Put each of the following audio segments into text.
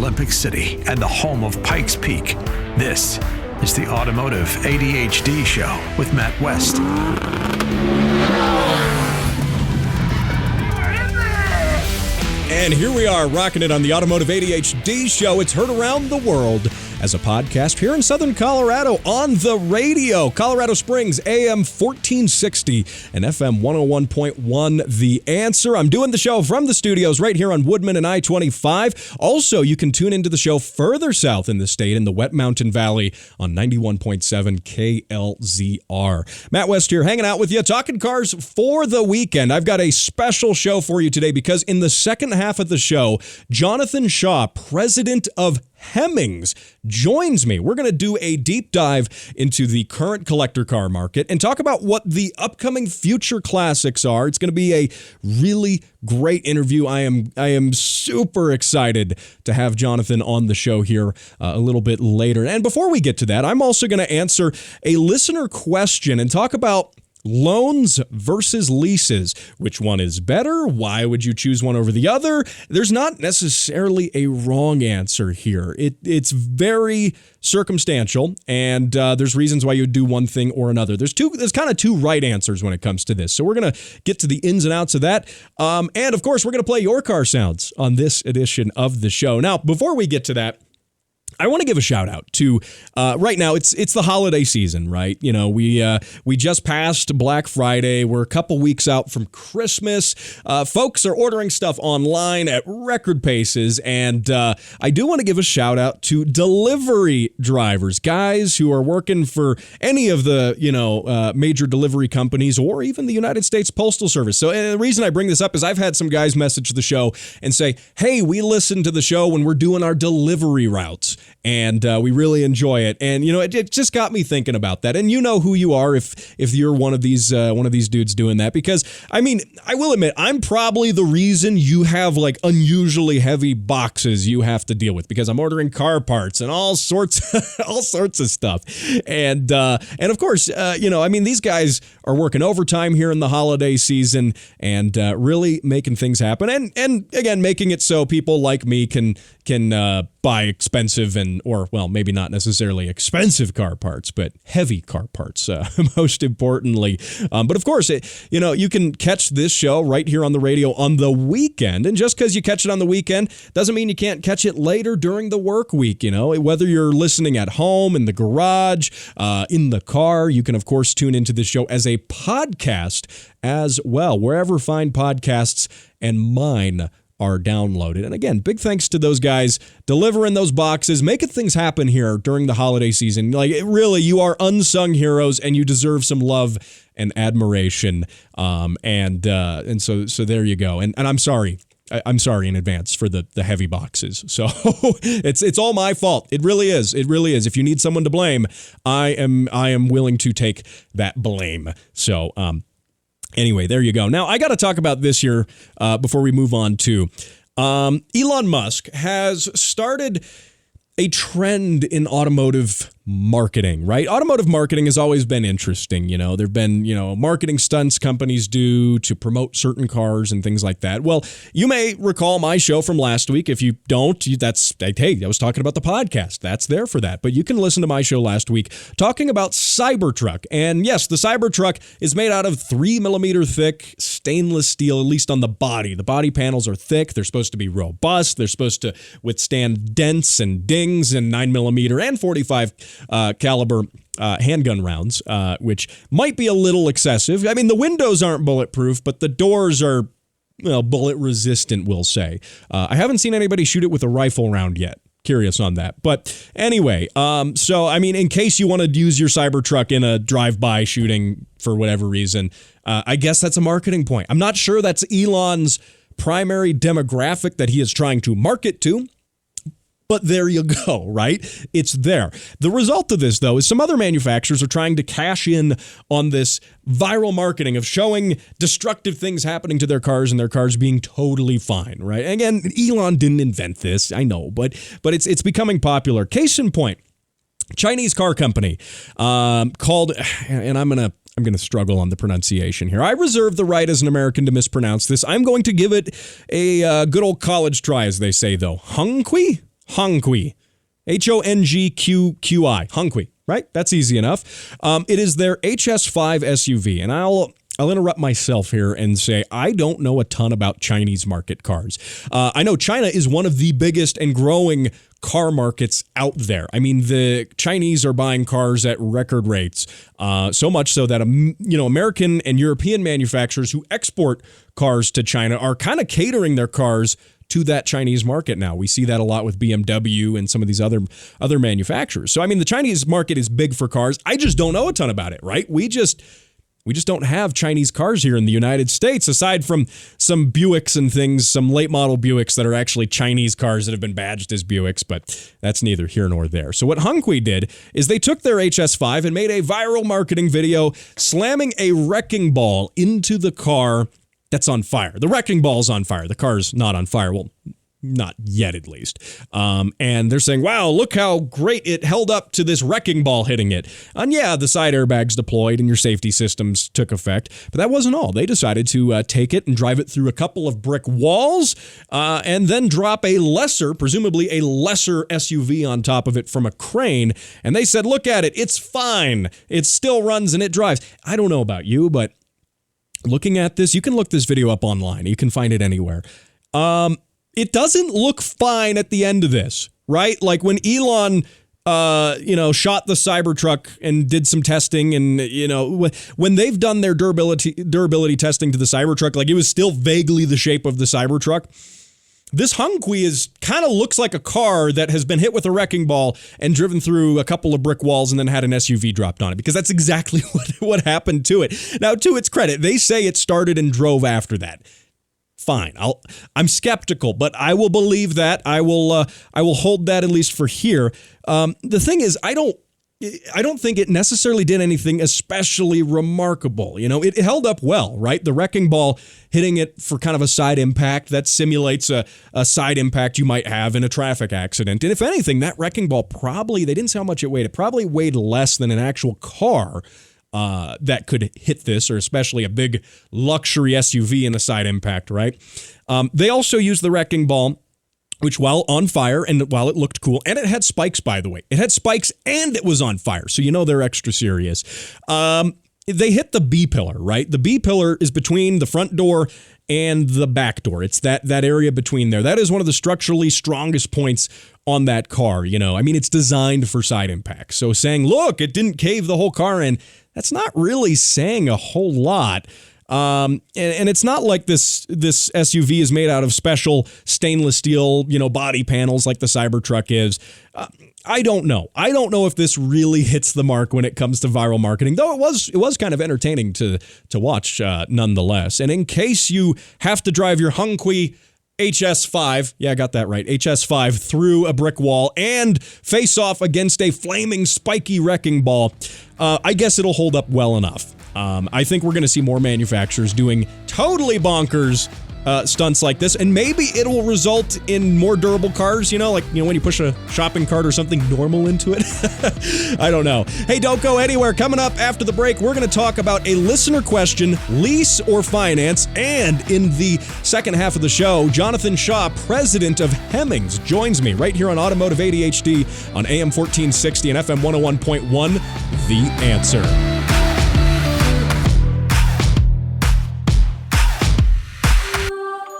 Olympic City and the home of Pikes Peak. This is the Automotive ADHD Show with Matt West. And here we are, rocking it on the Automotive ADHD Show. It's heard around the world as a podcast here in Southern Colorado on the radio. Colorado Springs, AM 1460 and FM 101.1, The Answer. I'm doing the show from the studios right here on Woodman and I-25. Also, you can tune into the show further south in the state in the Wet Mountain Valley on 91.7 KLZR. Matt West here, hanging out with you, talking cars for the weekend. I've got a special show for you today because in the second half of the show, Jonathan Shaw, president of Hemmings, joins me. We're going to do a deep dive into the current collector car market and talk about what the upcoming future classics are. It's going to be a really great interview. I am super excited to have Jonathan on the show here a little bit later. And before we get to that, I'm also going to answer a listener question and talk about loans versus leases. Which one is better? Why would you choose one over the other? There's not necessarily a wrong answer here. It's very circumstantial, and there's reasons why you would do one thing or another. There's kind of two right answers when it comes to this. So we're going to get to the ins and outs of that. And of course, we're going to play your car sounds on this edition of the show. Now, before we get to that, I want to give a shout out to right now. It's the holiday season, right? You know, we just passed Black Friday. We're a couple weeks out from Christmas. Folks are ordering stuff online at record paces, and I do want to give a shout out to delivery drivers, guys who are working for any of the major delivery companies or even the United States Postal Service. So and the reason I bring this up is I've had some guys message the show and say, "Hey, we listen to the show when we're doing our delivery routes." And we really enjoy it. And, you know, it just got me thinking about that. And you know who you are if you're one of these dudes doing that. Because, I mean, I will admit, I'm probably the reason you have, like, unusually heavy boxes you have to deal with. Because I'm ordering car parts and all sorts of stuff. And of course, these guys are working overtime here in the holiday season and really making things happen. And again, making it so people like me can buy expensive maybe not necessarily expensive car parts, but heavy car parts, most importantly. But of course, you can catch this show right here on the radio on the weekend. And just because you catch it on the weekend doesn't mean you can't catch it later during the work week. You know, whether you're listening at home, in the garage, in the car, you can, of course, tune into this show as a podcast as well, wherever fine podcasts and mine are downloaded. And again, big thanks to those guys delivering those boxes, making things happen here during the holiday season. Like, really, you are unsung heroes and you deserve some love and admiration. And so there you go. And I'm sorry. I'm sorry in advance for the heavy boxes. So it's all my fault. It really is. It really is. If you need someone to blame, I am willing to take that blame. So, anyway, there you go. Now, I got to talk about this here before we move on to Elon Musk has started a trend in automotive marketing, right? Automotive marketing has always been interesting. You know, there've been, marketing stunts companies do to promote certain cars and things like that. Well, you may recall my show from last week. If you don't, I was talking about the podcast. That's there for that. But you can listen to my show last week talking about Cybertruck. And yes, the Cybertruck is made out of 3mm thick stainless steel, at least on the body. The body panels are thick. They're supposed to be robust. They're supposed to withstand dents and dings and 9mm and 45 caliber handgun rounds, which might be a little excessive. I mean, the windows aren't bulletproof, but the doors are, bullet resistant, we'll say. I haven't seen anybody shoot it with a rifle round yet. Curious on that. But anyway, so, I mean, in case you want to use your Cybertruck in a drive-by shooting for whatever reason, I guess that's a marketing point. I'm not sure that's Elon's primary demographic that he is trying to market to. But there you go, right? It's there. The result of this, though, is some other manufacturers are trying to cash in on this viral marketing of showing destructive things happening to their cars and their cars being totally fine, right? Again, Elon didn't invent this, I know, but it's becoming popular. Case in point, Chinese car company called, and I'm going to struggle on the pronunciation here. I reserve the right as an American to mispronounce this. I'm going to give it a good old college try, as they say, though. Hongqi. Hongqi. Hongqi, right? That's easy enough. It is their HS5 SUV, and I'll interrupt myself here and say I don't know a ton about Chinese market cars. I know China is one of the biggest and growing car markets out there. I mean, the Chinese are buying cars at record rates, so much so that American and European manufacturers who export cars to China are kind of catering their cars to that Chinese market now. We see that a lot with BMW and some of these other manufacturers. So, I mean, the Chinese market is big for cars. I just don't know a ton about it, right? We just don't have Chinese cars here in the United States, aside from some Buicks and things, some late model Buicks that are actually Chinese cars that have been badged as Buicks, but that's neither here nor there. So what Hongqi did is they took their HS5 and made a viral marketing video slamming a wrecking ball into the car that's on fire. The wrecking ball's on fire. The car's not on fire. Well, not yet, at least. And they're saying, wow, look how great it held up to this wrecking ball hitting it. And yeah, the side airbags deployed and your safety systems took effect. But that wasn't all. They decided to take it and drive it through a couple of brick walls and then drop presumably a lesser SUV on top of it from a crane. And they said, look at it. It's fine. It still runs and it drives. I don't know about you, but looking at this, you can look this video up online. You can find it anywhere. It doesn't look fine at the end of this, right? Like when Elon, shot the Cybertruck and did some testing, and when they've done their durability testing to the Cybertruck, like it was still vaguely the shape of the Cybertruck. This Hongqi kind of looks like a car that has been hit with a wrecking ball and driven through a couple of brick walls and then had an SUV dropped on it, because that's exactly what happened to it. Now, to its credit, they say it started and drove after that. Fine. I'm skeptical, but I will believe that. I will hold that at least for here. The thing is, I don't think it necessarily did anything especially remarkable. It held up well, right? The wrecking ball hitting it for kind of a side impact that simulates a side impact you might have in a traffic accident. And if anything, that wrecking ball they didn't say how much it weighed. It probably weighed less than an actual car that could hit this, or especially a big luxury SUV in a side impact, right? They also used the wrecking ball, which while on fire and while it looked cool, and it had spikes, by the way. It had spikes and it was on fire, so they're extra serious. They hit the B-pillar, right? The B-pillar is between the front door and the back door. It's that area between there. That is one of the structurally strongest points on that car. It's designed for side impact. So saying, look, it didn't cave the whole car in, that's not really saying a whole lot. And it's not like this SUV is made out of special stainless steel, body panels like the Cybertruck is. I don't know. I don't know if this really hits the mark when it comes to viral marketing, though it was kind of entertaining to watch nonetheless. And in case you have to drive your Hongqi HS5, yeah, I got that right, HS5 through a brick wall and face off against a flaming spiky wrecking ball, I guess it'll hold up well enough. I think we're going to see more manufacturers doing totally bonkers stunts like this, and maybe it will result in more durable cars, when you push a shopping cart or something normal into it. I don't know. Hey, don't go anywhere. Coming up after the break, we're going to talk about a listener question, lease or finance, and in the second half of the show, Jonathan Shaw, president of Hemmings, joins me right here on Automotive ADHD on AM 1460 and FM 101.1, The Answer.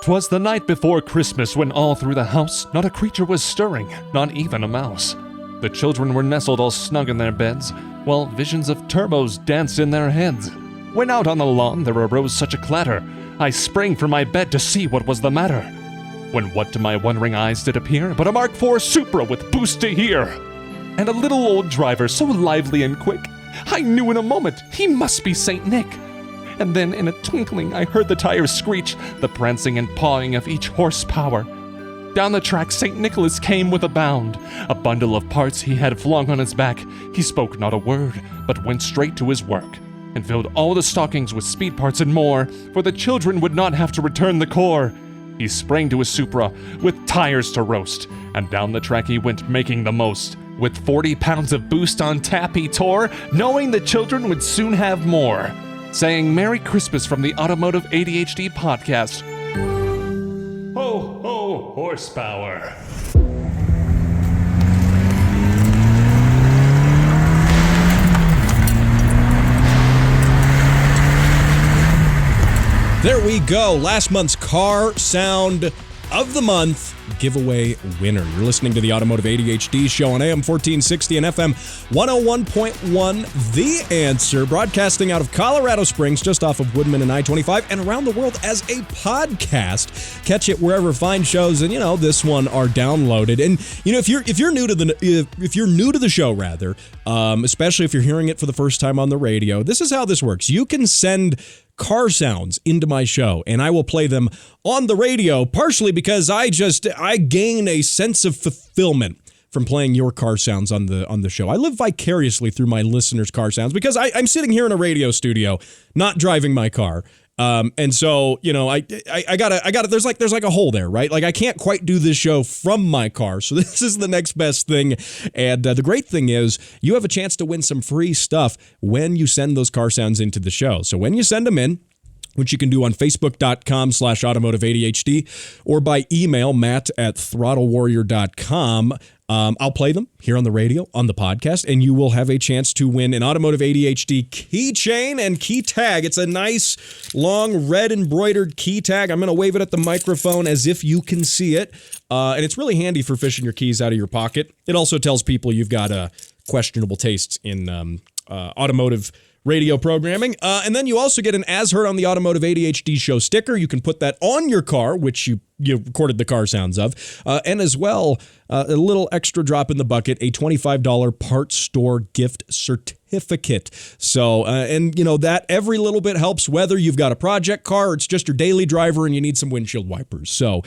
'Twas the night before Christmas when all through the house not a creature was stirring, not even a mouse. The children were nestled all snug in their beds, while visions of turbos danced in their heads. When out on the lawn there arose such a clatter, I sprang from my bed to see what was the matter. When what to my wondering eyes did appear but a Mark IV Supra with boost to here, and a little old driver so lively and quick, I knew in a moment he must be Saint Nick. And then in a twinkling I heard the tires screech, the prancing and pawing of each horsepower. Down the track St. Nicholas came with a bound, a bundle of parts he had flung on his back. He spoke not a word, but went straight to his work, and filled all the stockings with speed parts and more, for the children would not have to return the core. He sprang to his Supra, with tires to roast, and down the track he went making the most. With 40 pounds of boost on tap he tore, knowing the children would soon have more. Saying Merry Christmas from the Automotive ADHD podcast. Ho, ho, horsepower. There we go. Last month's car sound of the month giveaway winner. You're listening to the Automotive ADHD show on AM 1460 and FM 101.1 The Answer, broadcasting out of Colorado Springs, just off of Woodman and I-25, and around the world as a podcast. Catch it wherever fine shows, and this one are downloaded. And if you're new to the show, rather, especially if you're hearing it for the first time on the radio, this is how this works. You can send car sounds into my show, and I will play them on the radio, partially because I gain a sense of fulfillment from playing your car sounds on the show. I live vicariously through my listeners' car sounds because I'm sitting here in a radio studio, not driving my car. And so, I gotta, there's like a hole there, right? Like I can't quite do this show from my car. So this is the next best thing. And the great thing is you have a chance to win some free stuff when you send those car sounds into the show. So when you send them in, which you can do on Facebook.com/AutomotiveADHD or by email, Matt@throttlewarrior.com. I'll play them here on the radio, on the podcast, and you will have a chance to win an Automotive ADHD keychain and key tag. It's a nice, long, red embroidered key tag. I'm going to wave it at the microphone as if you can see it. And it's really handy for fishing your keys out of your pocket. It also tells people you've got questionable tastes in automotive radio programming. And then you also get an As Heard on the Automotive ADHD show sticker. You can put that on your car, which you recorded the car sounds of. And as well, a little extra drop in the bucket, a $25 parts store gift certificate. So, that every little bit helps, whether you've got a project car or it's just your daily driver and you need some windshield wipers. So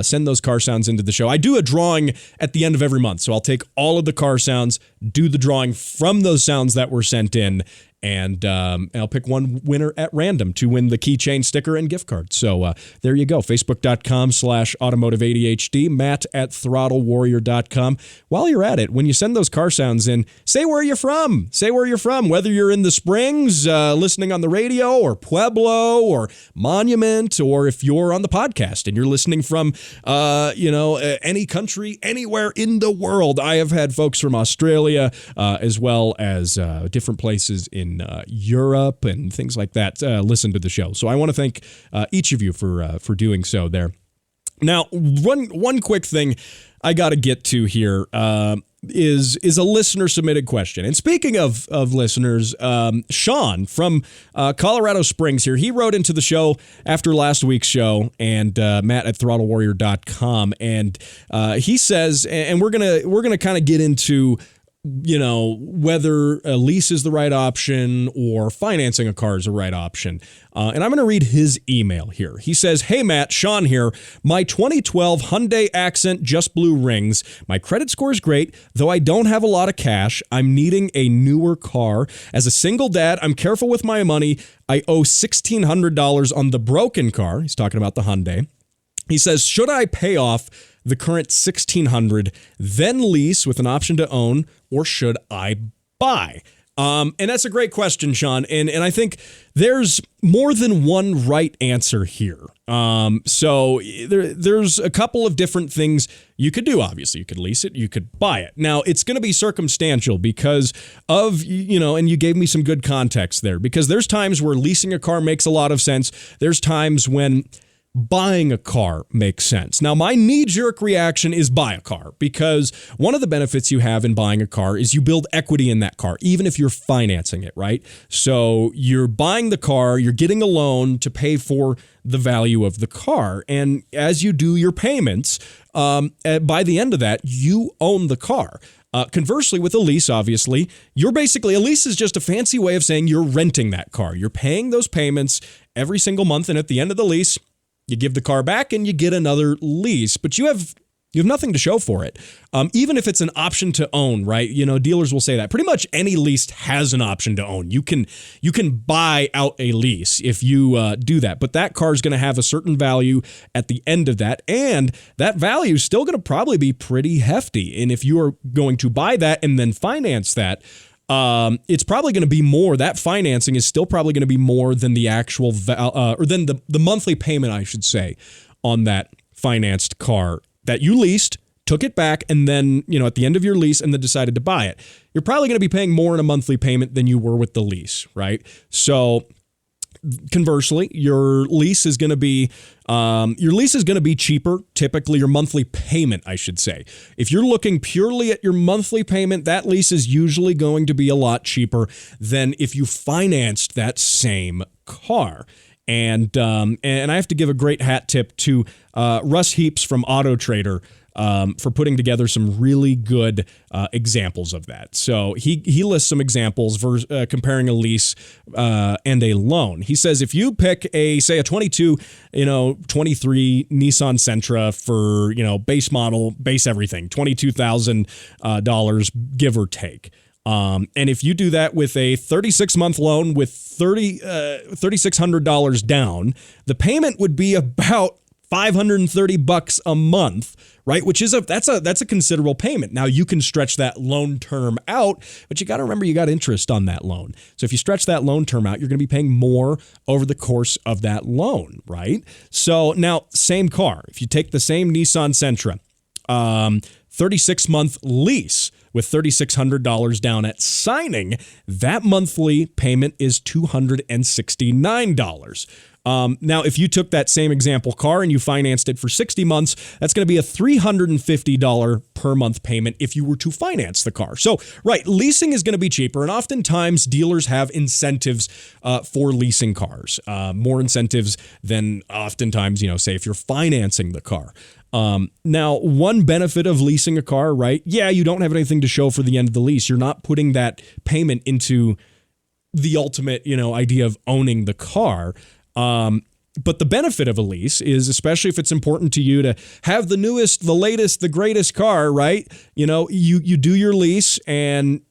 send those car sounds into the show. I do a drawing at the end of every month. So I'll take all of the car sounds, do the drawing from those sounds that were sent in, and I'll pick one winner at random to win the keychain, sticker, and gift card. So there you go. Facebook.com/AutomotiveADHD, Matt@throttlewarrior.com. While you're at it, when you send those car sounds in, say where you're from. Say where you're from, whether you're in the Springs, listening on the radio, or Pueblo, or Monument, or if you're on the podcast and you're listening from, any country, anywhere in the world. I have had folks from Australia, as well as different places in Europe and things like that listen to the show. So I want to thank each of you for doing so there. Now, one quick thing I got to get to here is a listener submitted question. And speaking of listeners, Sean from Colorado Springs here, he wrote into the show after last week's show, and Matt@throttlewarrior.com, and he says, and we're gonna kind of get into whether a lease is the right option or financing a car is the right option. And I'm going to read his email here. He says, "Hey, Matt, Sean here. My 2012 Hyundai Accent just blew rings. My credit score is great, though I don't have a lot of cash. I'm needing a newer car. As a single dad, I'm careful with my money. I owe $1,600 on the broken car." He's talking about the Hyundai. He says, "Should I pay off the current $1,600, then lease with an option to own, or should I buy?" And that's a great question, Sean. And I think there's more than one right answer here. So there's a couple of different things you could do. Obviously, you could lease it, you could buy it. Now, it's going to be circumstantial because of, and you gave me some good context there, because there's times where leasing a car makes a lot of sense. There's times when buying a car makes sense. Now, my knee-jerk reaction is buy a car, because one of the benefits you have in buying a car is you build equity in that car, even if you're financing it, right? So you're buying the car, you're getting a loan to pay for the value of the car. And as you do your payments, by the end of that, you own the car. Conversely, with a lease, obviously, a lease is just a fancy way of saying you're renting that car. You're paying those payments every single month, and at the end of the lease, you give the car back and you get another lease, but you have nothing to show for it. Even if it's an option to own, right? Dealers will say that pretty much any lease has an option to own. You can buy out a lease if you do that, but that car is going to have a certain value at the end of that, and that value is still going to probably be pretty hefty. And if you are going to buy that and then finance that, it's probably going to be more. That financing is still probably going to be more than the actual or than the monthly payment, I should say, on that financed car that you leased, took it back, and then, at the end of your lease, and then decided to buy it. You're probably going to be paying more in a monthly payment than you were with the lease, right? So conversely, your lease is going to be cheaper. Typically, your monthly payment, I should say. If you're looking purely at your monthly payment, that lease is usually going to be a lot cheaper than if you financed that same car. And I have to give a great hat tip to Russ Heaps from Auto Trader for putting together some really good examples of that. So he lists some examples for comparing a lease and a loan. He says if you pick a 23 Nissan Sentra for, base model, base everything, $22,000, give or take. And if you do that with a 36-month loan with $3,600 down, the payment would be about $530 a month, right? Which is that's a considerable payment. Now you can stretch that loan term out, but you got to remember you got interest on that loan. So if you stretch that loan term out, you're going to be paying more over the course of that loan, right? So now same car. If you take the same Nissan Sentra, 36-month lease with $3,600 down at signing, that monthly payment is $269. Now, if you took that same example car and you financed it for 60 months, that's going to be a $350 per month payment if you were to finance the car. So, right, leasing is going to be cheaper, and oftentimes dealers have incentives for leasing cars, more incentives than oftentimes, say if you're financing the car. Now, one benefit of leasing a car, right? Yeah, you don't have anything to show for the end of the lease. You're not putting that payment into the ultimate, idea of owning the car. But the benefit of a lease is, especially if it's important to you to have the newest, the latest, the greatest car, right? You do your lease, and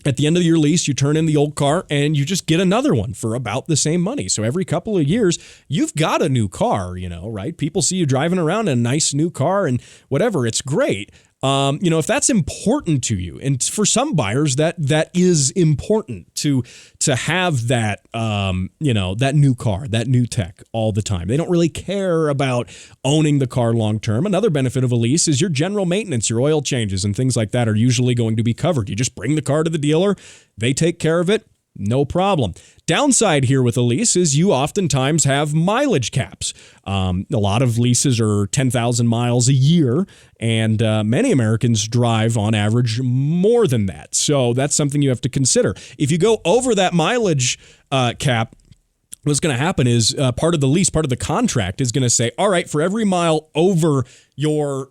at the end of your lease, you turn in the old car and you just get another one for about the same money. So every couple of years, you've got a new car, right? People see you driving around in a nice new car and whatever. It's great. If that's important to you, and for some buyers that is important to have that, that new car, that new tech all the time. They don't really care about owning the car long term. Another benefit of a lease is your general maintenance, your oil changes and things like that are usually going to be covered. You just bring the car to the dealer, they take care of it. No problem. Downside here with a lease is you oftentimes have mileage caps. A lot of leases are 10,000 miles a year, and many Americans drive on average more than that. So that's something you have to consider. If you go over that mileage cap, what's going to happen is part of the lease, part of the contract is going to say, all right, for every mile over your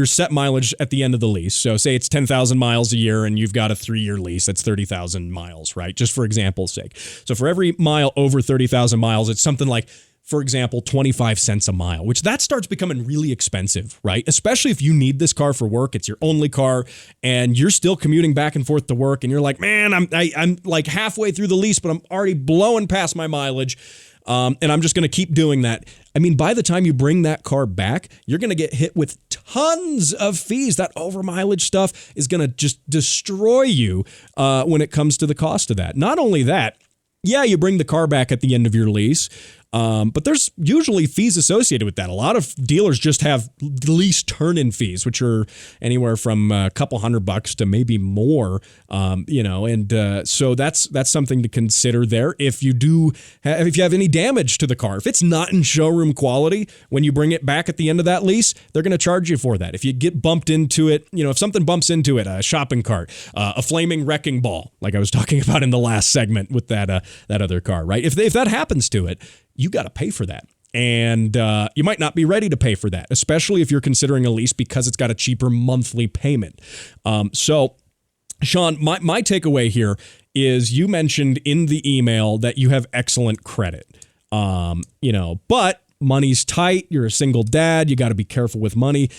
set mileage at the end of the lease. So say it's 10,000 miles a year and you've got a 3-year lease. That's 30,000 miles, right? Just for example's sake. So for every mile over 30,000 miles, it's something like, for example, 25 cents a mile, which that starts becoming really expensive, right? Especially if you need this car for work, it's your only car, and you're still commuting back and forth to work, and you're like, man, I'm like halfway through the lease, but I'm already blowing past my mileage, and I'm just going to keep doing that. I mean, by the time you bring that car back, you're going to get hit with tons of fees. That over mileage stuff is going to just destroy you when it comes to the cost of that. Not only that, yeah, you bring the car back at the end of your lease, but there's usually fees associated with that. A lot of dealers just have lease turn-in fees, which are anywhere from a couple $100 to maybe more, so that's something to consider there. If you have any damage to the car, if it's not in showroom quality, when you bring it back at the end of that lease, they're going to charge you for that. If you get bumped into it, if something bumps into it, a shopping cart, a flaming wrecking ball, like I was talking about in the last segment with that other car, right? If that happens to it, you got to pay for that. And you might not be ready to pay for that, especially if you're considering a lease because it's got a cheaper monthly payment. So, Sean, my takeaway here is you mentioned in the email that you have excellent credit, but money's tight. You're a single dad. You got to be careful with money.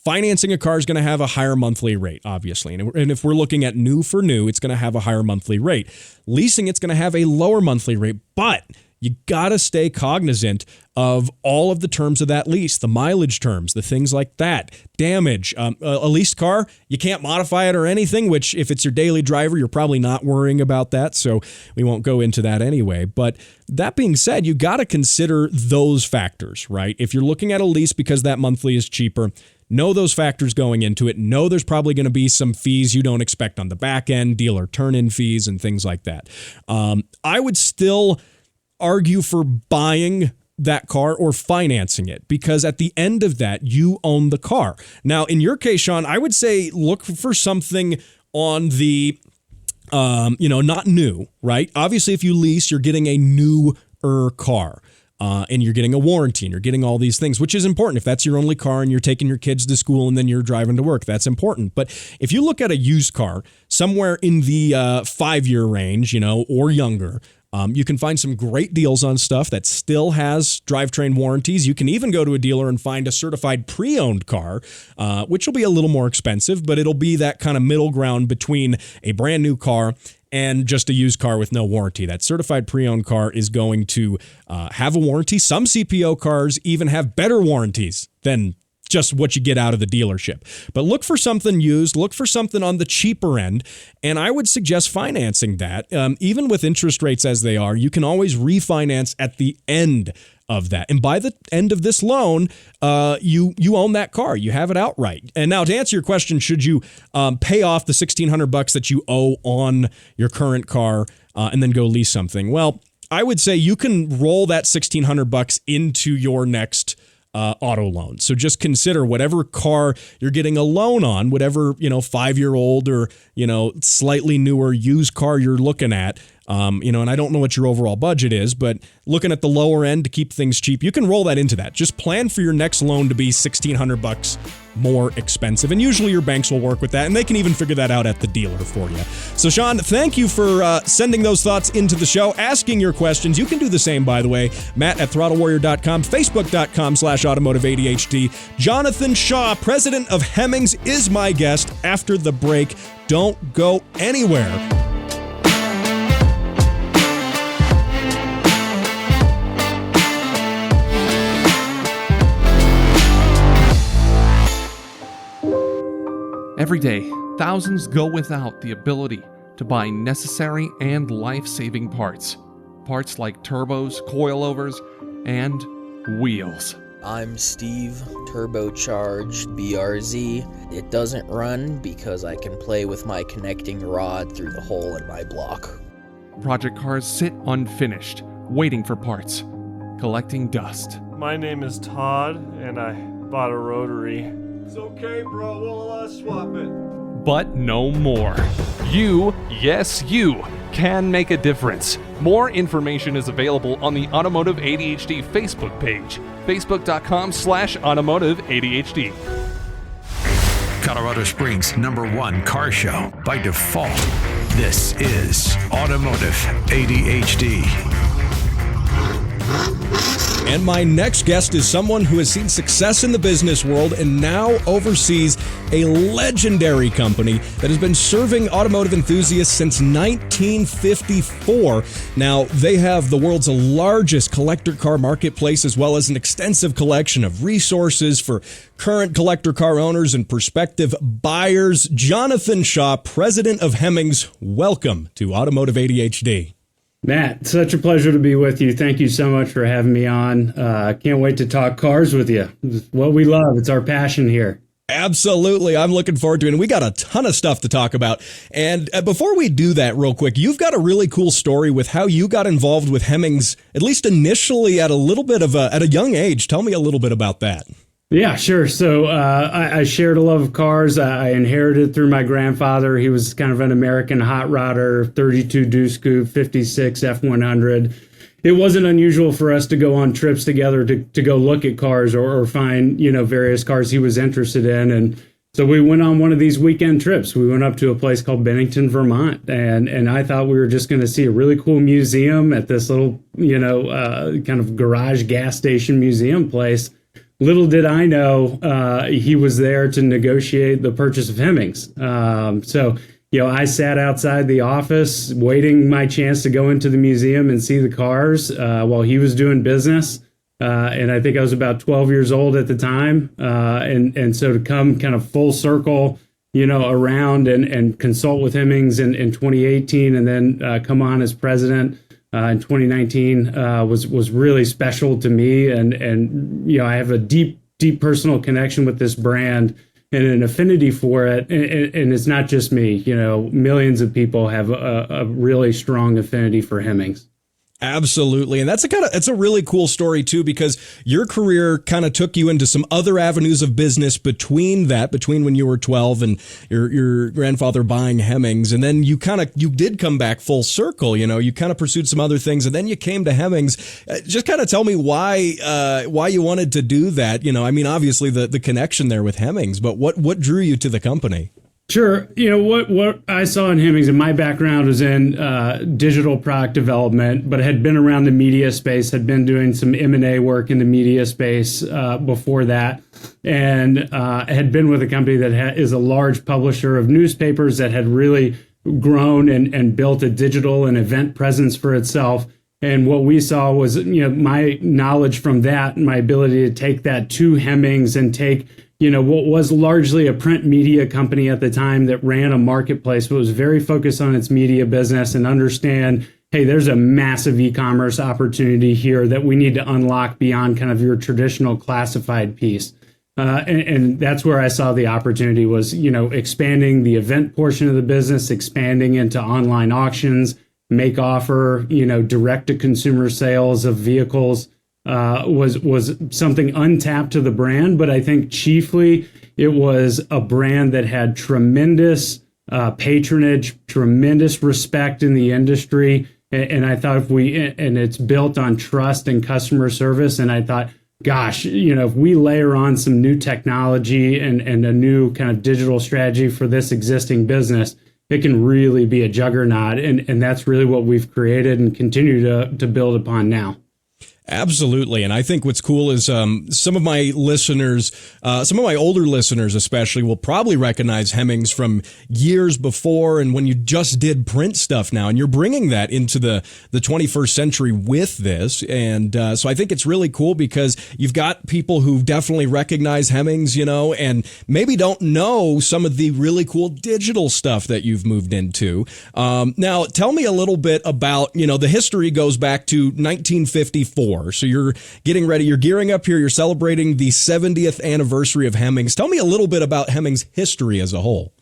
Financing a car is going to have a higher monthly rate, obviously. And if we're looking at new for new, it's going to have a higher monthly rate. Leasing, it's going to have a lower monthly rate, but you got to stay cognizant of all of the terms of that lease, the mileage terms, the things like that, damage. A leased car, you can't modify it or anything, which if it's your daily driver, you're probably not worrying about that. So we won't go into that anyway. But that being said, you got to consider those factors, right? If you're looking at a lease because that monthly is cheaper, know those factors going into it. Know there's probably going to be some fees you don't expect on the back end, dealer turn-in fees and things like that. I would still argue for buying that car or financing it, because at the end of that, you own the car. Now, in your case, Sean, I would say look for something on the, not new, right? Obviously, if you lease, you're getting a newer car. And you're getting a warranty and you're getting all these things, which is important. If that's your only car and you're taking your kids to school and then you're driving to work, that's important. But if you look at a used car somewhere in the 5-year range, or younger, you can find some great deals on stuff that still has drivetrain warranties. You can even go to a dealer and find a certified pre-owned car, which will be a little more expensive, but it'll be that kind of middle ground between a brand new car and just a used car with no warranty. That certified pre-owned car is going to have a warranty. Some CPO cars even have better warranties than just what you get out of the dealership. But look for something used, look for something on the cheaper end, and I would suggest financing that. Even with interest rates as they are, you can always refinance at the end of that. And by the end of this loan, you own that car. You have it outright. And now to answer your question, should you pay off the $1,600 that you owe on your current car and then go lease something? Well, I would say you can roll that $1,600 into your next auto loan. So just consider whatever car you're getting a loan on, whatever, 5-year-old or, slightly newer used car you're looking at. And I don't know what your overall budget is, but looking at the lower end to keep things cheap, you can roll that into that. Just plan for your next loan to be $1,600 more expensive. And usually your banks will work with that, and they can even figure that out at the dealer for you. So Sean, thank you for sending those thoughts into the show, asking your questions. You can do the same, by the way. Matt at throttlewarrior.com, facebook.com/automotiveadhd. Jonathan Shaw, president of Hemmings, is my guest after the break. Don't go anywhere. Every day, thousands go without the ability to buy necessary and life-saving parts. Parts like turbos, coilovers, and wheels. I'm Steve, turbocharged BRZ. It doesn't run because I can play with my connecting rod through the hole in my block. Project cars sit unfinished, waiting for parts, collecting dust. My name is Todd, and I bought a rotary. It's okay, bro. We'll swap it. But no more. You, yes you, can make a difference. More information is available on the Automotive ADHD Facebook page, facebook.com/automotiveadhd. Colorado Springs' #1 car show by default. This is Automotive ADHD. And my next guest is someone who has seen success in the business world and now oversees a legendary company that has been serving automotive enthusiasts since 1954. Now, they have the world's largest collector car marketplace, as well as an extensive collection of resources for current collector car owners and prospective buyers. Jonathan Shaw, president of Hemmings, welcome to Automotive ADHD. Matt, such a pleasure to be with you. Thank you so much for having me on. Can't wait to talk cars with you. It's what we love. It's our passion here. Absolutely. I'm looking forward to it. And we got a ton of stuff to talk about. And before we do that real quick, you've got a really cool story with how you got involved with Hemmings, at least initially at a little bit of at a young age. Tell me a little bit about that. Yeah, sure. So I shared a love of cars. I inherited through my grandfather. He was kind of an American hot rodder, 32 Deuce Coupe, 56 F100. It wasn't unusual for us to go on trips together to go look at cars or find, various cars he was interested in. And so we went on one of these weekend trips. We went up to a place called Bennington, Vermont. And I thought we were just going to see a really cool museum at this little, kind of garage gas station museum place. Little did I know he was there to negotiate the purchase of Hemmings. So I sat outside the office waiting my chance to go into the museum and see the cars while he was doing business. And I think I was about 12 years old at the time. And so to come kind of full circle, around and consult with Hemmings in 2018 and then come on as president in 2019 was really special to me, and I have a deep personal connection with this brand and an affinity for it, and it's not just me. Millions of people have a really strong affinity for Hemmings. Absolutely. And it's a really cool story too, because your career kind of took you into some other avenues of business between when you were 12 and your grandfather buying Hemmings. And then you did come back full circle. You kind of pursued some other things and then you came to Hemmings. Just kind of tell me why you wanted to do that. Obviously the connection there with Hemmings, but what drew you to the company? Sure. What I saw in Hemmings, and my background was in digital product development, but had been around the media space, had been doing some M&A work in the media space before that, and had been with a company that is a large publisher of newspapers that had really grown and built a digital and event presence for itself. And what we saw was, my knowledge from that, and my ability to take that to Hemmings and take what was largely a print media company at the time that ran a marketplace, but was very focused on its media business, and understand, hey, there's a massive e-commerce opportunity here that we need to unlock beyond kind of your traditional classified piece. And that's where I saw the opportunity was, expanding the event portion of the business, expanding into online auctions, make offer, direct to consumer sales of vehicles. Was something untapped to the brand, but I think chiefly it was a brand that had tremendous patronage, tremendous respect in the industry, and I thought and it's built on trust and customer service, and I thought, gosh, if we layer on some new technology and a new kind of digital strategy for this existing business, it can really be a juggernaut, and that's really what we've created and continue to build upon now. Absolutely. And I think what's cool is some of my listeners, some of my older listeners especially, will probably recognize Hemmings from years before and when you just did print stuff now. And you're bringing that into the 21st century with this. And so I think it's really cool because you've got people who definitely recognize Hemmings, and maybe don't know some of the really cool digital stuff that you've moved into. Now, tell me a little bit about, the history goes back to 1954. So you're getting ready, you're gearing up here, you're celebrating the 70th anniversary of Hemmings. Tell me a little bit about Hemmings' history as a whole.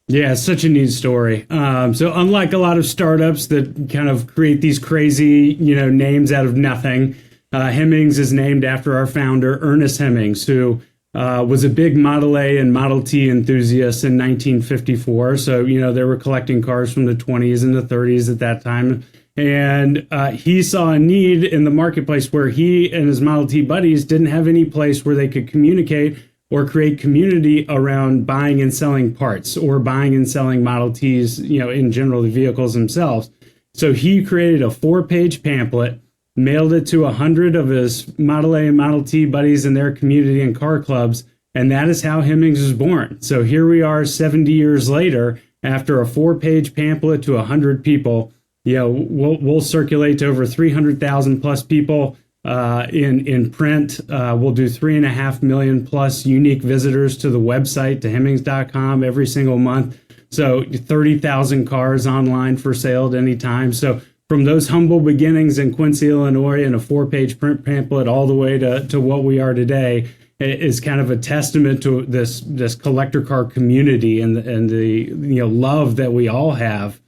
Yeah, it's such a neat story. So unlike a lot of startups that kind of create these crazy, names out of nothing, Hemmings is named after our founder, Ernest Hemmings, who was a big Model A and Model T enthusiast in 1954. So, they were collecting cars from the 20s and the 30s at that time. And he saw a need in the marketplace where he and his Model T buddies didn't have any place where they could communicate or create community around buying and selling parts or buying and selling Model Ts, in general, the vehicles themselves. So he created a 4-page pamphlet, mailed it to 100 of his Model A and Model T buddies in their community and car clubs. And that is how Hemmings was born. So here we are 70 years later, after a 4-page pamphlet to 100 people. We'll circulate to over 300,000 plus people in print. We'll do 3.5 million plus unique visitors to the website, to Hemmings.com every single month. So 30,000 cars online for sale at any time. So from those humble beginnings in Quincy, Illinois, and a 4-page print pamphlet all the way to what we are today is kind of a testament to this collector car community and the love that we all have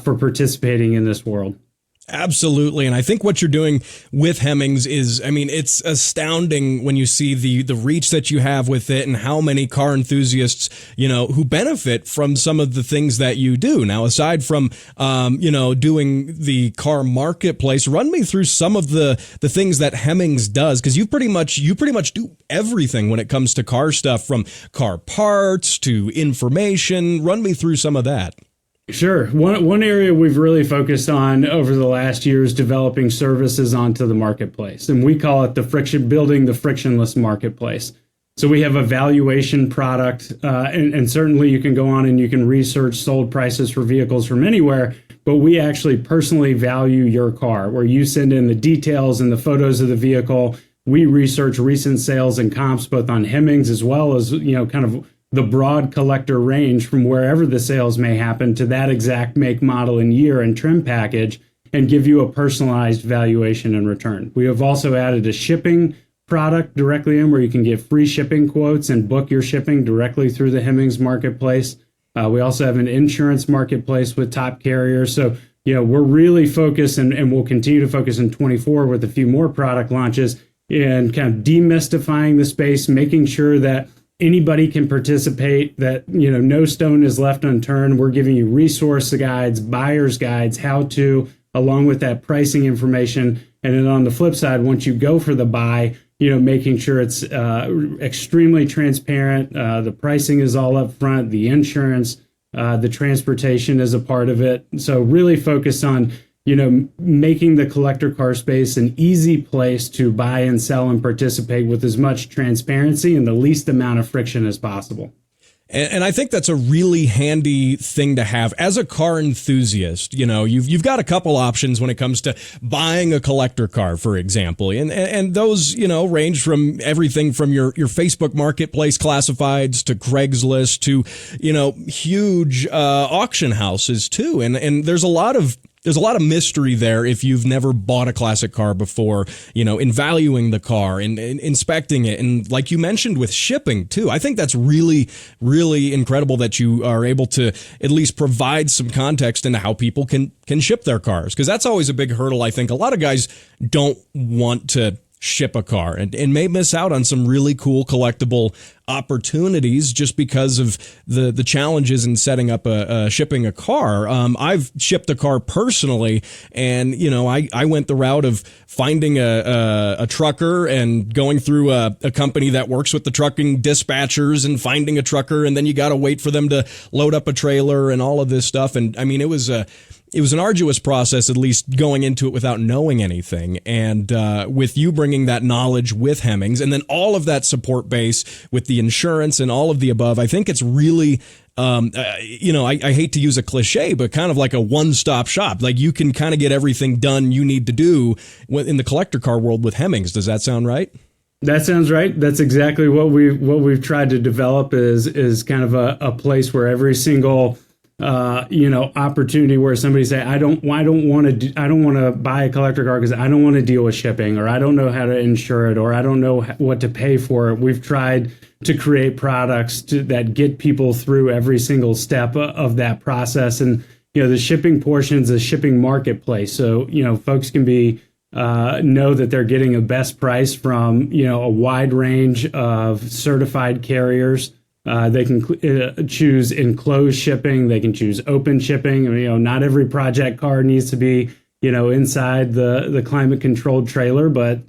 for participating in this world. Absolutely. And I think what you're doing with Hemmings is, it's astounding when you see the reach that you have with it and how many car enthusiasts, who benefit from some of the things that you do. Now, aside from, doing the car marketplace, run me through some of the things that Hemmings does, because you pretty much do everything when it comes to car stuff, from car parts to information. Run me through some of that. Sure. One area we've really focused on over the last year is developing services onto the marketplace, and we call it building the frictionless marketplace. So we have a valuation product, and certainly you can go on and you can research sold prices for vehicles from anywhere, but we actually personally value your car, where you send in the details and the photos of the vehicle. We research recent sales and comps both on Hemmings as well as, kind of the broad collector range from wherever the sales may happen to that exact make, model, and year and trim package, and give you a personalized valuation in return. We have also added a shipping product directly in where you can get free shipping quotes and book your shipping directly through the Hemmings marketplace. We also have an insurance marketplace with top carriers. So, we're really focused and we'll continue to focus in 24 with a few more product launches and kind of demystifying the space, making sure that anybody can participate, that, no stone is left unturned. We're giving you resource guides, buyer's guides, how to, along with that pricing information. And then on the flip side, once you go for the buy, making sure it's extremely transparent. The pricing is all up front, the insurance, the transportation is a part of it. So really focus on, making the collector car space an easy place to buy and sell and participate with as much transparency and the least amount of friction as possible. And I think that's a really handy thing to have as a car enthusiast. You've got a couple options when it comes to buying a collector car, for example, and those range from everything from your Facebook Marketplace classifieds to Craigslist to huge auction houses too. And there's a lot of mystery there if you've never bought a classic car before, in valuing the car and inspecting it. And like you mentioned with shipping too, I think that's really, really incredible that you are able to at least provide some context into how people can ship their cars. Because that's always a big hurdle. I think a lot of guys don't want to ship a car and may miss out on some really cool collectible opportunities just because of the challenges in setting up shipping a car. I've shipped a car personally, and I went the route of finding a trucker and going through a company that works with the trucking dispatchers and finding a trucker, and then you got to wait for them to load up a trailer and all of this stuff. And I mean, it was an arduous process, at least going into it without knowing anything. And with you bringing that knowledge with Hemmings and then all of that support base with the insurance and all of the above, I think it's really, I hate to use a cliche, but kind of like a one-stop shop. Like you can kind of get everything done you need to do in the collector car world with Hemmings. Does that sound right? That sounds right. That's exactly what we've tried to develop is kind of a place where every single opportunity where somebody say, I don't want to buy a collector car because I don't want to deal with shipping, or I don't know how to insure it, or I don't know what to pay for it. We've tried to create products that get people through every single step of that process. And, the shipping portion is a shipping marketplace. So, folks can know that they're getting a best price from, a wide range of certified carriers. They can choose enclosed shipping. They can choose open shipping. Not every project car needs to be, inside the climate controlled trailer, but,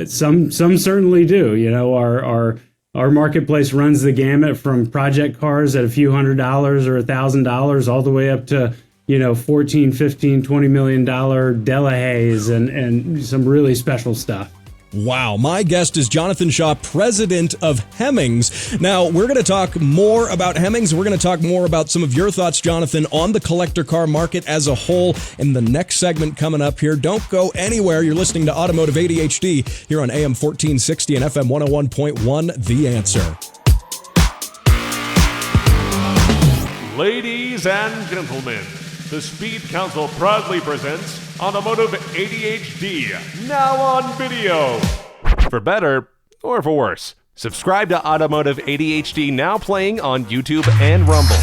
some certainly do. Our marketplace runs the gamut from project cars at a few $100s or $1,000 all the way up to, $14, $15, $20 million Delahaye's and some really special stuff. Wow. My guest is Jonathan Shaw, president of Hemmings. Now, we're going to talk more about Hemmings. We're going to talk more about some of your thoughts, Jonathan, on the collector car market as a whole in the next segment coming up here. Don't go anywhere. You're listening to Automotive ADHD here on AM 1460 and FM 101.1, The Answer. Ladies and gentlemen, the Speed Council proudly presents Automotive ADHD, now on video. For better or for worse, subscribe to Automotive ADHD, now playing on YouTube and Rumble.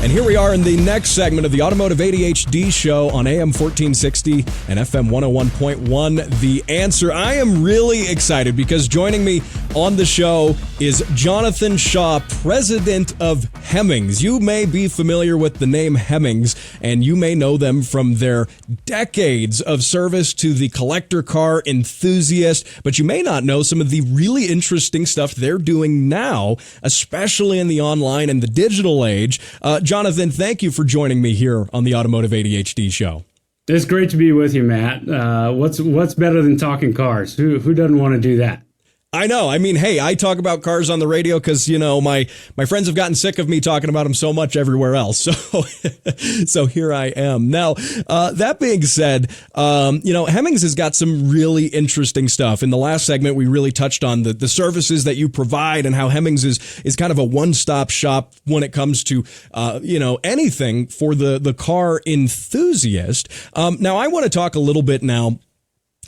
And here we are in the next segment of the Automotive ADHD show on AM 1460 and FM 101.1, The Answer. I am really excited because joining me on the show is Jonathan Shaw, president of Hemmings. You may be familiar with the name Hemmings, and you may know them from their decades of service to the collector car enthusiast, but you may not know some of the really interesting stuff they're doing now, especially in the online and the digital age. Jonathan, thank you for joining me here on the Automotive ADHD show. It's great to be with you, Matt. What's better than talking cars? Who doesn't want to do that? I know. I mean, hey, I talk about cars on the radio because, my friends have gotten sick of me talking about them so much everywhere else. So here I am. Now, that being said, Hemmings has got some really interesting stuff. In the last segment, we really touched on the services that you provide and how Hemmings is kind of a one-stop shop when it comes to, anything for the car enthusiast. Now, I want to talk a little bit now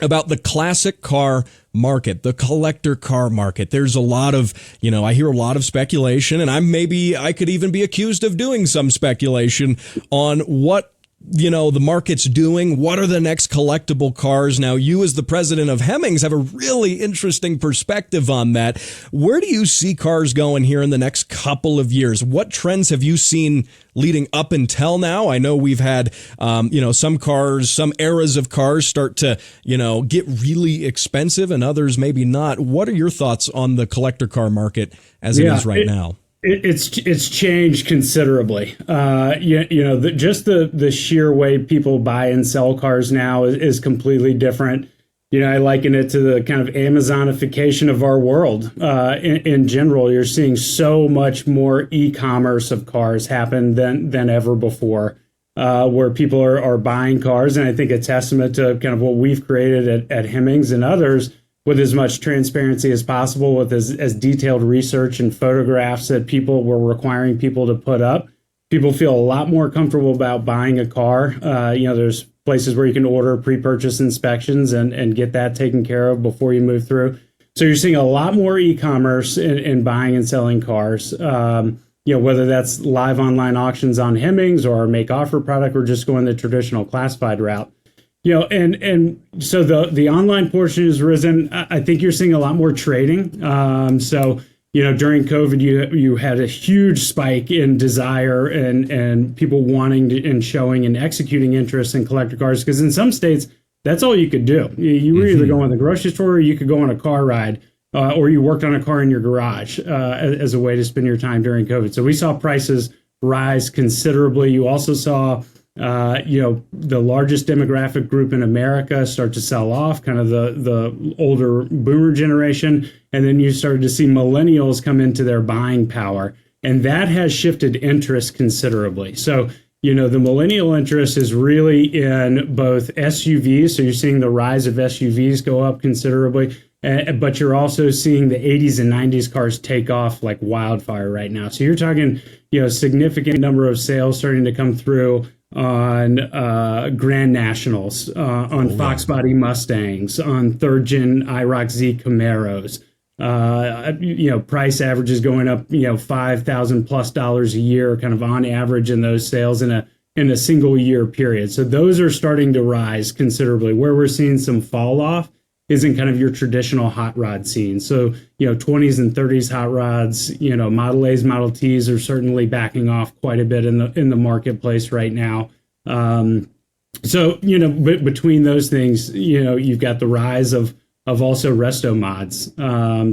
about the classic car market, the collector car market. There's a lot of, I hear a lot of speculation, and I could even be accused of doing some speculation on what the market's doing. What are the next collectible cars? Now, you as the president of Hemmings have a really interesting perspective on that. Where do you see cars going here in the next couple of years? What trends have you seen leading up until now? I know we've had, some cars, some eras of cars start to, get really expensive and others maybe not. What are your thoughts on the collector car market as it is right now? It's changed considerably. Just the sheer way people buy and sell cars now is completely different. I liken it to the kind of Amazonification of our world. In general, you're seeing so much more e-commerce of cars happen than ever before, where people are buying cars. And I think a testament to kind of what we've created at Hemmings and others, with as much transparency as possible, with as detailed research and photographs that we're requiring people to put up. People feel a lot more comfortable about buying a car. There's places where you can order pre-purchase inspections and get that taken care of before you move through. So you're seeing a lot more e-commerce in buying and selling cars. Whether that's live online auctions on Hemmings or our make offer product, or just going the traditional classified route. And so the online portion has risen. I think you're seeing a lot more trading. During COVID, you had a huge spike in desire and people wanting to, and showing and executing interest in collector cars, because in some states, that's all you could do. You were either going to the grocery store, or you could go on a car ride, or you worked on a car in your garage as a way to spend your time during COVID. So we saw prices rise considerably. You also saw the largest demographic group in America start to sell off, kind of the older boomer generation. And then you started to see millennials come into their buying power. And that has shifted interest considerably. So, the millennial interest is really in both SUVs. So you're seeing the rise of SUVs go up considerably. But you're also seeing the 80s and 90s cars take off like wildfire right now. So you're talking, significant number of sales starting to come through on Grand Nationals, on Fox Body Mustangs, on third-gen IROC Z Camaros. Price averages going up, $5,000+ a year, kind of on average in those sales in a single year period. So those are starting to rise considerably. Where we're seeing some fall off is in kind of your traditional hot rod scene. So, 20s and 30s hot rods, Model A's, Model T's are certainly backing off quite a bit in the marketplace right now. Between those things, you've got the rise of also resto mods.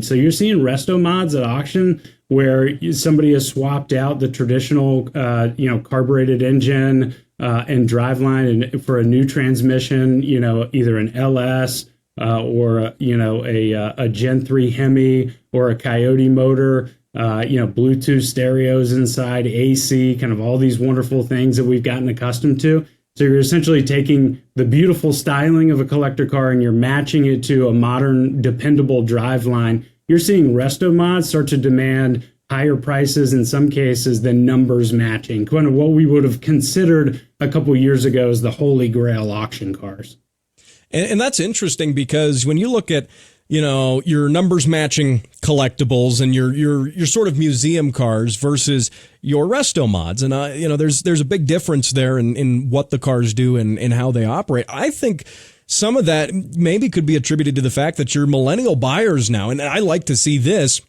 So you're seeing resto mods at auction where somebody has swapped out the traditional, carbureted engine and driveline and for a new transmission, either an LS, or a Gen 3 Hemi or a Coyote motor, Bluetooth stereos inside, AC, kind of all these wonderful things that we've gotten accustomed to. So you're essentially taking the beautiful styling of a collector car and you're matching it to a modern, dependable driveline. You're seeing resto mods start to demand higher prices in some cases than numbers matching, kind of what we would have considered a couple years ago as the holy grail auction cars. And that's interesting because when you look at, your numbers matching collectibles and your sort of museum cars versus your resto mods, and there's a big difference there in what the cars do and how they operate. I think some of that maybe could be attributed to the fact that your millennial buyers now, and I like to see this,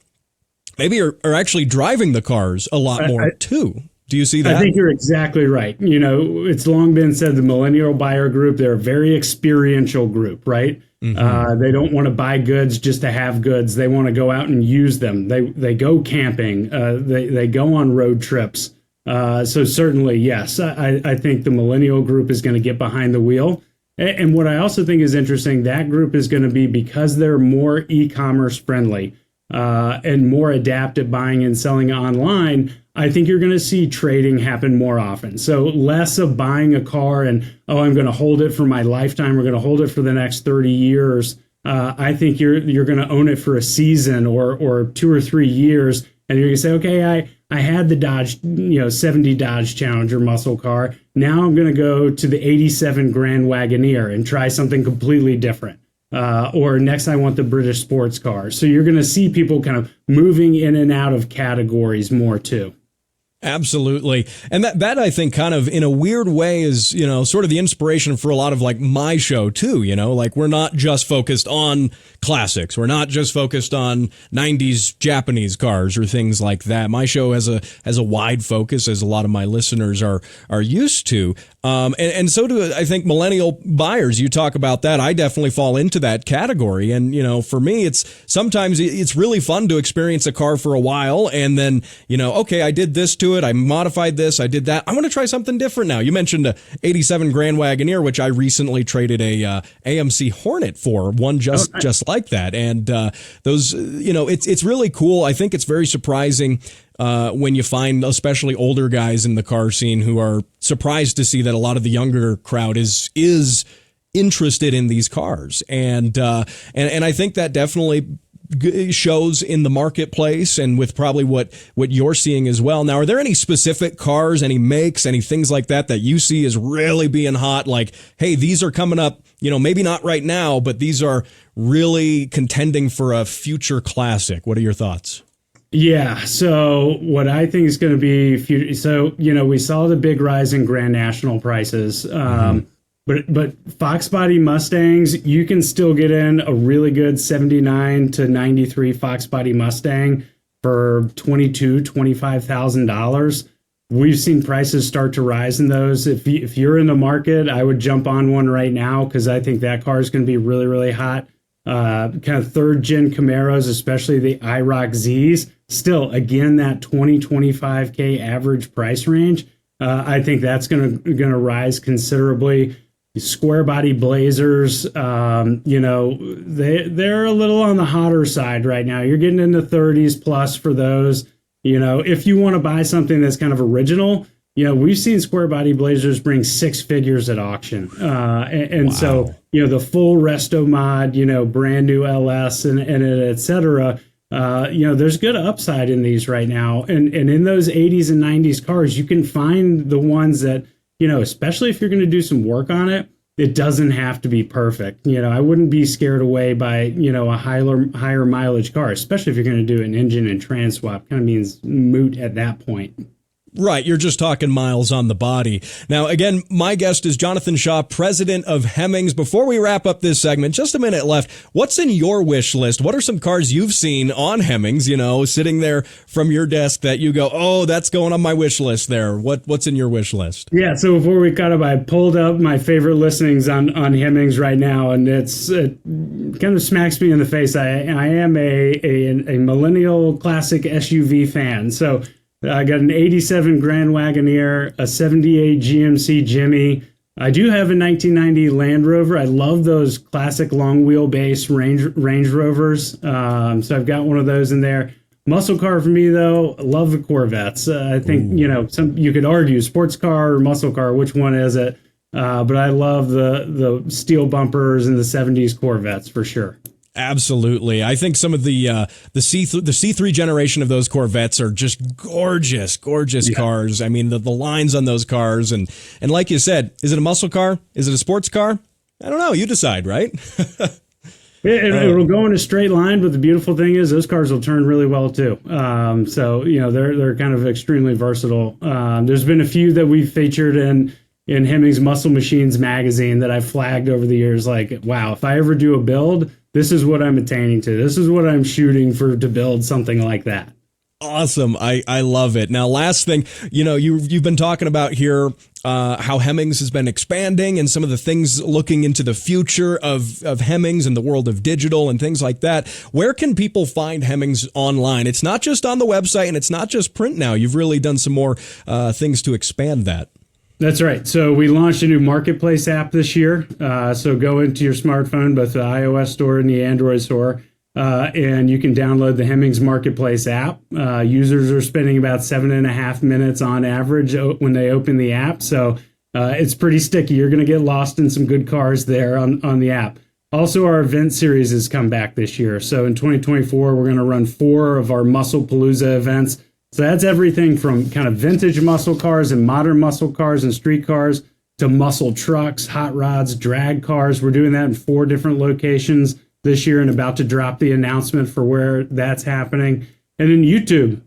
maybe are actually driving the cars a lot more too. Do you see that? I think you're exactly right. It's long been said the millennial buyer group, they're a very experiential group, right? Mm-hmm. They don't want to buy goods just to have goods. They want to go out and use them. They go camping. They go on road trips. So certainly, yes, I think the millennial group is going to get behind the wheel. And what I also think is interesting, that group is going to be, because they're more e-commerce friendly and more adept at buying and selling online, I think you're going to see trading happen more often. So less of buying a car and, I'm going to hold it for my lifetime. We're going to hold it for the next 30 years. I think you're going to own it for a season or 2 or 3 years. And you're going to say, okay, I had the Dodge, 70 Dodge Challenger muscle car. Now I'm going to go to the 87 Grand Wagoneer and try something completely different. Or next I want the British sports car. So you're going to see people kind of moving in and out of categories more too. Absolutely. And that I think kind of in a weird way is, sort of the inspiration for a lot of like my show too, like we're not just focused on classics. We're not just focused on 90s Japanese cars or things like that. My show has a wide focus, as a lot of my listeners are used to. And so do, I think, millennial buyers. You talk about that. I definitely fall into that category. And, for me, sometimes it's really fun to experience a car for a while. And then, okay, I did this to it. I modified this. I did that. I want to try something different now. You mentioned a 87 Grand Wagoneer, which I recently traded a AMC Hornet for, one just like that. And those, it's really cool. I think it's very surprising when you find especially older guys in the car scene who are surprised to see that a lot of the younger crowd is interested in these cars. And I think that definitely shows in the marketplace and with probably what you're seeing as well. Now, are there any specific cars, any makes, any things like that you see as really being hot? Like, hey, these are coming up, maybe not right now, but these are really contending for a future classic. What are your thoughts? Yeah. So what I think is going to be, we saw the big rise in Grand National prices. But Fox body Mustangs, you can still get in a really good 79 to 93 Fox body Mustang for $25,000. We've seen prices start to rise in those. If you're in the market, I would jump on one right now because I think that car is going to be really, really hot. Kind of third gen Camaros, especially the IROC Zs, still again that 25K average price range. I think that's going to rise considerably. Square body Blazers, they're a little on the hotter side right now. You're getting into 30s plus for those. If you want to buy something that's kind of original, we've seen square body Blazers bring six figures at auction. Wow. So, the full resto mod, brand new LS and et cetera, there's good upside in these right now. And in those 80s and 90s cars, you can find the ones that, especially if you're going to do some work on it, it doesn't have to be perfect. I wouldn't be scared away by, a higher mileage car, especially if you're going to do an engine and trans swap. Kind of means moot at that point. Right, you're just talking miles on the body. Now, again, my guest is Jonathan Shaw, president of Hemmings. Before we wrap up this segment, just a minute left. What's in your wish list? What are some cars you've seen on Hemmings, sitting there from your desk that you go, oh, that's going on my wish list there? What's in your wish list? Yeah, so before we cut up, I pulled up my favorite listings on Hemmings right now, and it kind of smacks me in the face. I am a millennial classic SUV fan, so I got an 87 Grand Wagoneer, a 78 GMC Jimmy. I do have a 1990 Land Rover. I love those classic long wheelbase Range Rovers. So I've got one of those in there. Muscle car for me, though, I love the Corvettes. I think, you could argue sports car or muscle car, which one is it? But I love the steel bumpers and the 70s Corvettes for sure. Absolutely. I think some of the C3 generation of those Corvettes are just gorgeous cars. I mean, the lines on those cars. And like you said, is it a muscle car? Is it a sports car? I don't know. You decide, right? It'll go in a straight line, but the beautiful thing is those cars will turn really well too. So, they're kind of extremely versatile. There's been a few that we've featured in Hemmings Muscle Machines magazine that I've flagged over the years. Like, wow, if I ever do a build, this is what I'm attaining to. This is what I'm shooting for to build something like that. Awesome. I love it. Now, last thing, you've been talking about here how Hemmings has been expanding and some of the things looking into the future of Hemmings and the world of digital and things like that. Where can people find Hemmings online? It's not just on the website and it's not just print now. You've really done some more things to expand that. That's right. So we launched a new marketplace app this year. So go into your smartphone, both the iOS store and the Android store, and you can download the Hemmings Marketplace app. Users are spending about 7.5 minutes on average when they open the app. So it's pretty sticky. You're going to get lost in some good cars there on the app. Also, our event series has come back this year. So in 2024, we're going to run 4 of our Muscle Palooza events. So that's everything from kind of vintage muscle cars and modern muscle cars and street cars to muscle trucks, hot rods, drag cars. We're doing that in 4 different locations this year and about to drop the announcement for where that's happening. And in YouTube,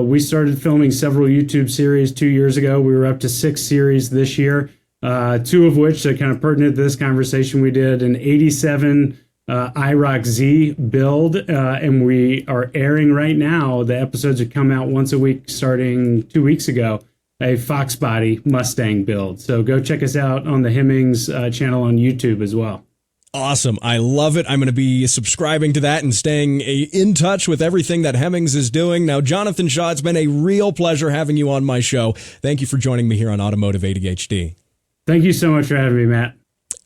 we started filming several YouTube series 2 years ago. We were up to 6 series this year, 2 of which are kind of pertinent to this conversation. We did an 87 IROC Z build, and we are airing right now. The episodes have come out once a week starting 2 weeks ago, a Fox Body Mustang build. So go check us out on the Hemmings channel on YouTube as well. Awesome. I love it. I'm going to be subscribing to that and staying in touch with everything that Hemmings is doing. Now, Jonathan Shaw, it's been a real pleasure having you on my show. Thank you for joining me here on Automotive ADHD. Thank you so much for having me, Matt.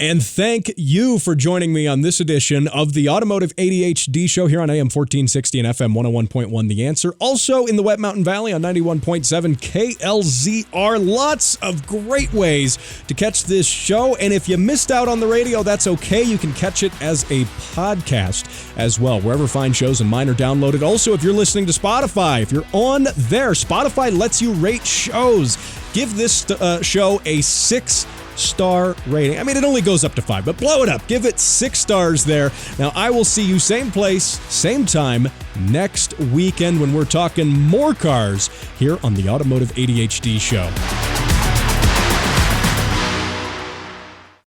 And thank you for joining me on this edition of the Automotive ADHD Show here on AM 1460 and FM 101.1 The Answer. Also in the Wet Mountain Valley on 91.7 KLZR. Lots of great ways to catch this show. And if you missed out on the radio, that's okay. You can catch it as a podcast as well, wherever fine shows and mine are downloaded. Also, if you're listening to Spotify, if you're on there, Spotify lets you rate shows. Give this show a 6-star rating. I mean, it only goes up to 5, but blow it up. Give it 6 stars there. Now, I will see you same place, same time next weekend when we're talking more cars here on the Automotive ADHD Show.